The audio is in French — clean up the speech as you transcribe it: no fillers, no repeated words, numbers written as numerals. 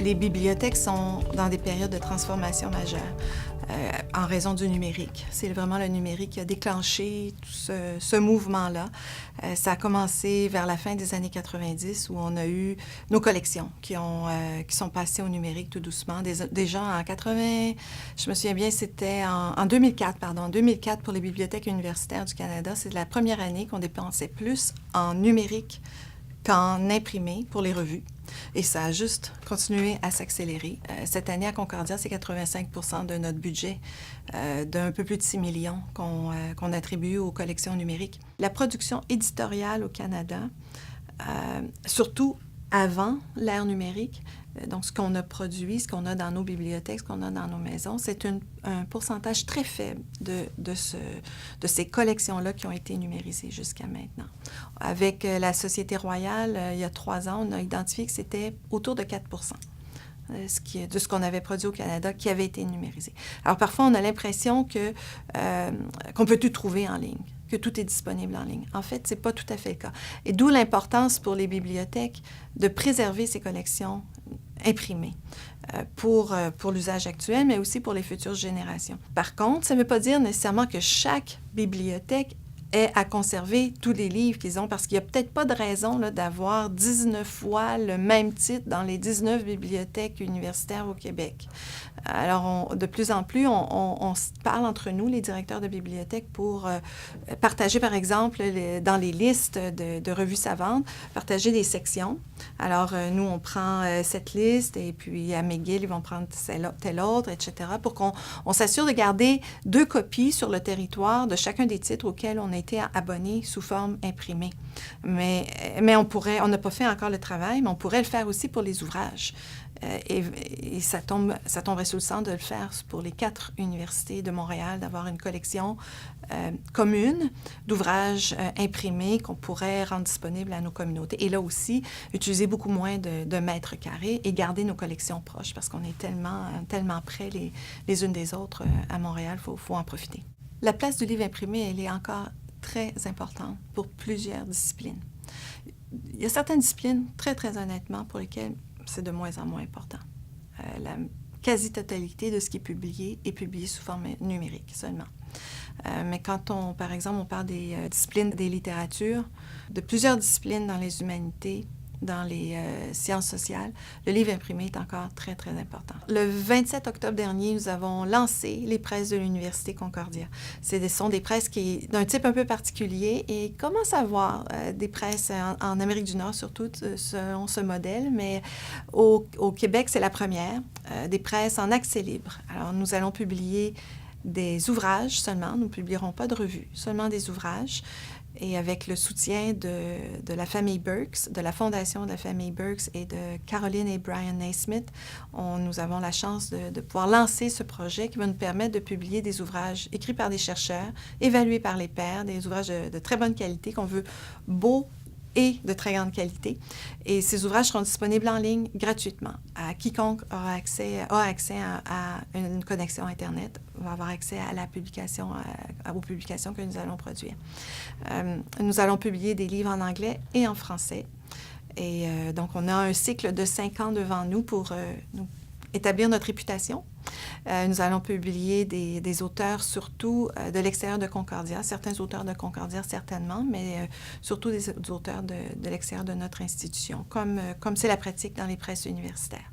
Les bibliothèques sont dans des périodes de transformation majeure en raison du numérique. C'est vraiment le numérique qui a déclenché tout ce mouvement-là. Ça a commencé vers la fin des années 90 où on a eu nos collections qui sont passées au numérique tout doucement. Déjà en 80, je me souviens bien, c'était en 2004, pardon. En 2004, pour les bibliothèques universitaires du Canada, c'est la première année qu'on dépensait plus en numérique qu'en imprimé pour les revues. Et ça a juste continué à s'accélérer. Cette année, à Concordia, c'est 85% de notre budget d'un peu plus de 6 millions qu'on attribue aux collections numériques. La production éditoriale au Canada, surtout avant l'ère numérique, donc ce qu'on a produit, ce qu'on a dans nos bibliothèques, ce qu'on a dans nos maisons, c'est un pourcentage très faible de ces collections-là qui ont été numérisées jusqu'à maintenant. Avec la Société royale, il y a 3 ans, on a identifié que c'était autour de 4 de ce qu'on avait produit au Canada qui avait été numérisé. Alors parfois, on a l'impression qu'on peut tout trouver en ligne, que tout est disponible en ligne. En fait, ce n'est pas tout à fait le cas. Et d'où l'importance pour les bibliothèques de préserver ces collections imprimées pour l'usage actuel, mais aussi pour les futures générations. Par contre, ça ne veut pas dire nécessairement que chaque bibliothèque ait à conserver tous les livres qu'ils ont, parce qu'il n'y a peut-être pas de raison là, d'avoir 19 fois le même titre dans les 19 bibliothèques universitaires au Québec. Alors, de plus en plus, on se parle entre nous, les directeurs de bibliothèques, pour partager, par exemple, dans les listes de revues savantes, partager des sections. Alors, nous, on prend cette liste, et puis à McGill, ils vont prendre telle autre, etc., pour qu'on s'assure de garder 2 copies sur le territoire de chacun des titres auxquels on a été abonné sous forme imprimée. Mais on n'a pas fait encore le travail, mais on pourrait le faire aussi pour les ouvrages. Et ça tomberait sous le sens de le faire pour les 4 universités de Montréal, d'avoir une collection commune d'ouvrages imprimés qu'on pourrait rendre disponibles à nos communautés. Et là aussi, utiliser beaucoup moins de mètres carrés et garder nos collections proches parce qu'on est tellement près les unes des autres à Montréal, il faut en profiter. La place du livre imprimé, elle est encore très importante pour plusieurs disciplines. Il y a certaines disciplines, très, très honnêtement, pour lesquelles c'est de moins en moins important. La quasi-totalité de ce qui est publié sous forme numérique seulement. Mais quand par exemple, on parle des disciplines des littératures, de plusieurs disciplines dans les humanités, dans les sciences sociales, le livre imprimé est encore très, très important. Le 27 octobre dernier, nous avons lancé les presses de l'Université Concordia. Ce sont des presses d'un type un peu particulier et commence à avoir des presses en Amérique du Nord, surtout, selon ce modèle, mais au Québec, c'est la première, des presses en accès libre. Alors, nous allons publier des ouvrages seulement, nous ne publierons pas de revues, seulement des ouvrages. Et avec le soutien de la famille Burks, de la Fondation de la famille Burks et de Caroline et Brian Naismith, nous avons la chance de pouvoir lancer ce projet qui va nous permettre de publier des ouvrages écrits par des chercheurs, évalués par les pairs, des ouvrages de très bonne qualité qu'on veut beaux et de très grande qualité. Et ces ouvrages seront disponibles en ligne gratuitement. À quiconque a accès à une connexion Internet va avoir accès à la publication, aux publications que nous allons produire. Nous allons publier des livres en anglais et en français. Et donc, on a un cycle de 5 ans devant nous pour nous établir notre réputation. Nous allons publier des auteurs surtout de l'extérieur de Concordia, certains auteurs de Concordia certainement, mais surtout des auteurs de l'extérieur de notre institution, comme c'est la pratique dans les presses universitaires.